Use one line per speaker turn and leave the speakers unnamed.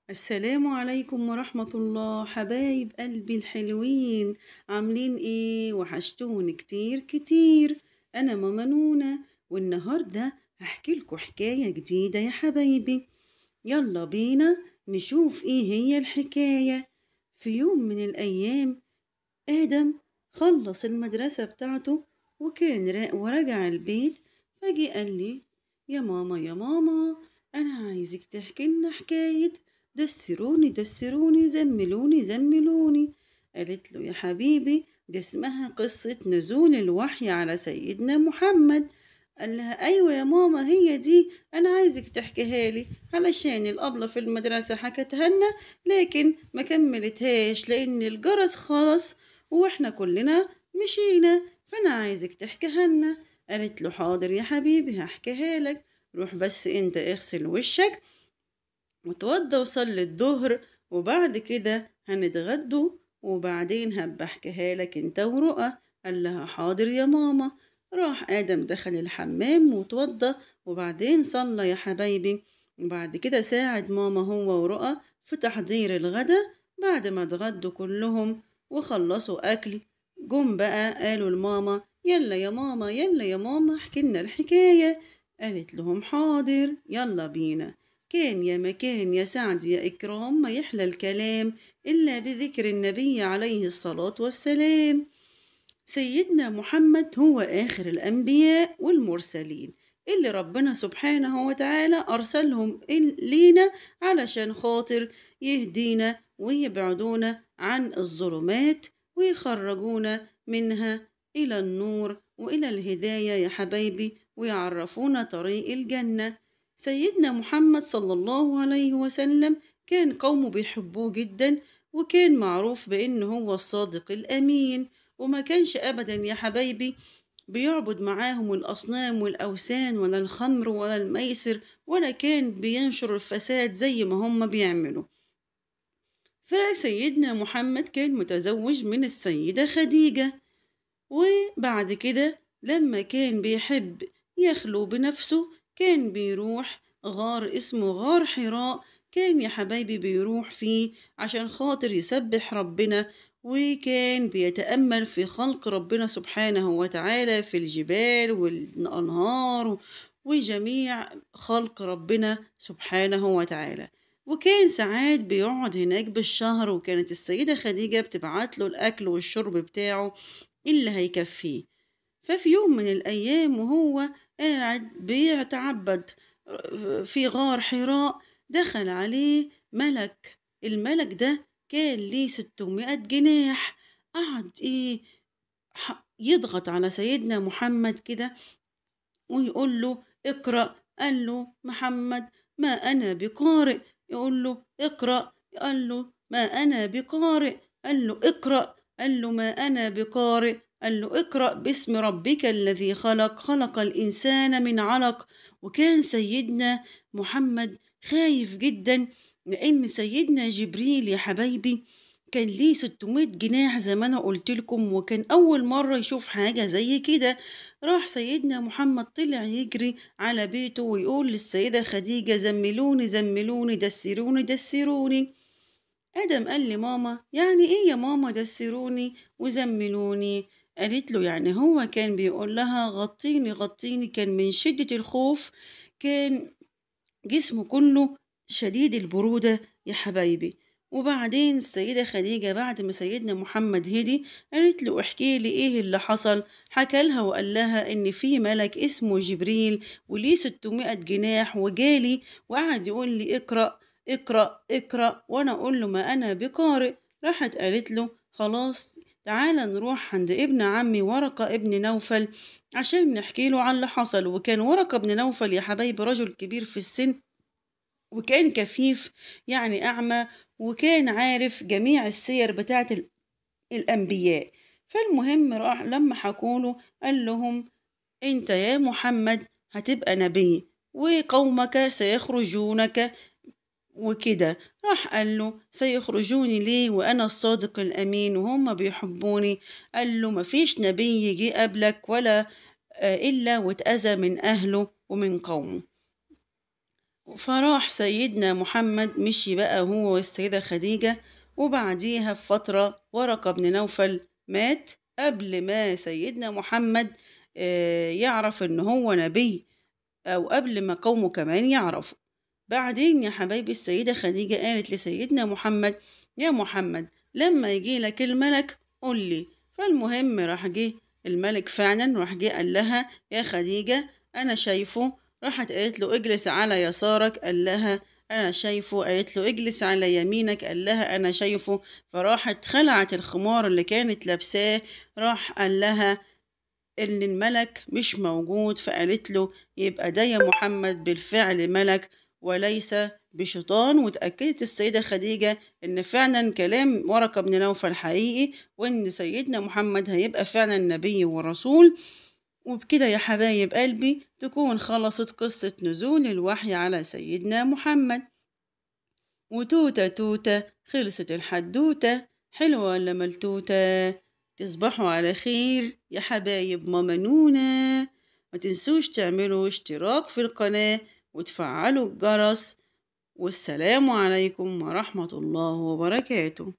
السلام عليكم ورحمة الله حبايب قلبي الحلوين. عاملين ايه؟ وحشتوني كتير كتير. انا ماما نونا، والنهاردة هحكي لكم حكاية جديدة يا حبايبي. يلا بينا نشوف ايه هي الحكاية. في يوم من الايام آدم خلص المدرسة بتاعته وكان ورجع البيت. فجي قال لي: يا ماما يا ماما، أنا عايزك تحكي لنا حكاية. دسروني دسروني زملوني زملوني. قالت له: يا حبيبي، دي اسمها قصة نزول الوحي على سيدنا محمد. قال لها: أيوة يا ماما، هي دي أنا عايزك تحكيها لي، علشان الأبلة في المدرسة حكتها لنا لكن ما كملتهاش لأن الجرس خلص واحنا كلنا مشينا، فانا عايزك تحكيها لنا. قالت له: حاضر يا حبيبي هحكيها لك. روح بس انت اغسل وشك وتوضى وصلي الظهر، وبعد كده هنتغدوا، وبعدين هبقى احكيها لك انت ورؤى. قال لها: حاضر يا ماما. راح آدم دخل الحمام وتوضى، وبعدين صلى يا حبايبي، وبعد كده ساعد ماما هو ورؤى في تحضير الغدا. بعد ما اتغدوا كلهم وخلصوا أكل، جم بقى قالوا لماما: يلا يا ماما يلا يا ماما احكي لنا الحكاية. قالت لهم: حاضر يلا بينا. كان يا مكان يا سعد يا إكرام ما يحلى الكلام إلا بذكر النبي عليه الصلاة والسلام. سيدنا محمد هو آخر الأنبياء والمرسلين اللي ربنا سبحانه وتعالى أرسلهم لينا علشان خاطر يهدينا ويبعدونا عن الظلمات ويخرجونا منها إلى النور وإلى الهداية يا حبايبي، ويعرفونا طريق الجنة. سيدنا محمد صلى الله عليه وسلم كان قومه بيحبوه جدا، وكان معروف بأنه هو الصادق الأمين، وما كانش أبدا يا حبايبي بيعبد معاهم الأصنام والأوثان ولا الخمر ولا الميسر، ولا كان بينشر الفساد زي ما هم بيعملوا. فسيدنا محمد كان متزوج من السيدة خديجة، وبعد كده لما كان بيحب يخلو بنفسه كان بيروح غار اسمه غار حراء. كان يا حبايبي بيروح فيه عشان خاطر يسبح ربنا، وكان بيتأمل في خلق ربنا سبحانه وتعالى في الجبال والأنهار وجميع خلق ربنا سبحانه وتعالى. وكان ساعات بيقعد هناك بالشهر، وكانت السيدة خديجة بتبعت له الأكل والشرب بتاعه اللي هيكفيه. ففي يوم من الأيام وهو قاعد بيتعبد في غار حراء دخل عليه ملك. الملك ده كان ليه 600 جناح. قعد يضغط على سيدنا محمد كده ويقول له: اقرأ. قال له: محمد ما أنا بقارئ. يقول له: اقرأ. قال له: ما أنا بقارئ. قال له: اقرأ. قال له: ما أنا بقارئ. قال له: اقرأ باسم ربك الذي خلق، خلق الإنسان من علق. وكان سيدنا محمد خايف جدا، لأن سيدنا جبريل يا حبايبي كان ليه 600 جناح زي ما أنا قلت لكم، وكان أول مرة يشوف حاجة زي كده. راح سيدنا محمد طلع يجري على بيته ويقول للسيدة خديجة: زملوني زملوني دسروني دسروني. آدم قال لي: ماما يعني إيه يا ماما دسروني وزملوني؟ قالت له: يعني هو كان بيقول لها غطيني غطيني، كان من شدة الخوف كان جسمه كله شديد البرودة يا حبايبي. وبعدين السيدة خديجة بعد ما سيدنا محمد هدي قالت له: احكي لي ايه اللي حصل. حكى لها وقال لها ان في ملك اسمه جبريل وليه 600 جناح وجالي وقعد يقول لي: اقرأ اقرأ اقرأ، وانا اقول له: ما انا بقارئ. راحت قالت له: خلاص تعالى نروح عند ابن عمي ورقة ابن نوفل عشان نحكي له عن اللي حصل. وكان ورقة ابن نوفل يا حبايبي رجل كبير في السن، وكان كفيف يعني أعمى، وكان عارف جميع السير بتاعت الأنبياء. فالمهم راح لما حكوله قال لهم: أنت يا محمد هتبقى نبي وقومك سيخرجونك وكده. راح قال له: سيخرجوني ليه وأنا الصادق الأمين وهم بيحبوني؟ قال له: مفيش نبي يجي قبلك ولا إلا واتأذى من أهله ومن قومه. فراح سيدنا محمد مشي بقى هو والسيدة خديجة، وبعديها بفترة ورقة بن نوفل مات قبل ما سيدنا محمد يعرف إن هو نبي، أو قبل ما قومه كمان يعرفوا. بعدين يا حبايبي السيدة خديجة قالت لسيدنا محمد: يا محمد لما يجي لك الملك قول لي. فالمهم راح جه الملك فعلا، راح جه قال لها: يا خديجة أنا شايفه. راحت قالت له: اجلس على يسارك. قال لها: أنا شايفه. قالت له: اجلس على يمينك. قال لها: أنا شايفه. فراحت خلعت الخمار اللي كانت لابساه. راح قال لها إن الملك مش موجود. فقالت له: يبقى ده يا محمد بالفعل ملك وليس بشيطان. وتأكدت السيدة خديجة إن فعلا كلام ورقة بن نوفل حقيقي، وإن سيدنا محمد هيبقى فعلا نبي ورسول. وبكده يا حبايب قلبي تكون خلصت قصة نزول الوحي على سيدنا محمد. وتوتة توتة خلصت الحدوتة، حلوة ولا ملتوتة؟ تصبحوا على خير يا حبايب ماما نونا. ما تنسوش تعملوا اشتراك في القناة وتفعلوا الجرس. والسلام عليكم ورحمة الله وبركاته.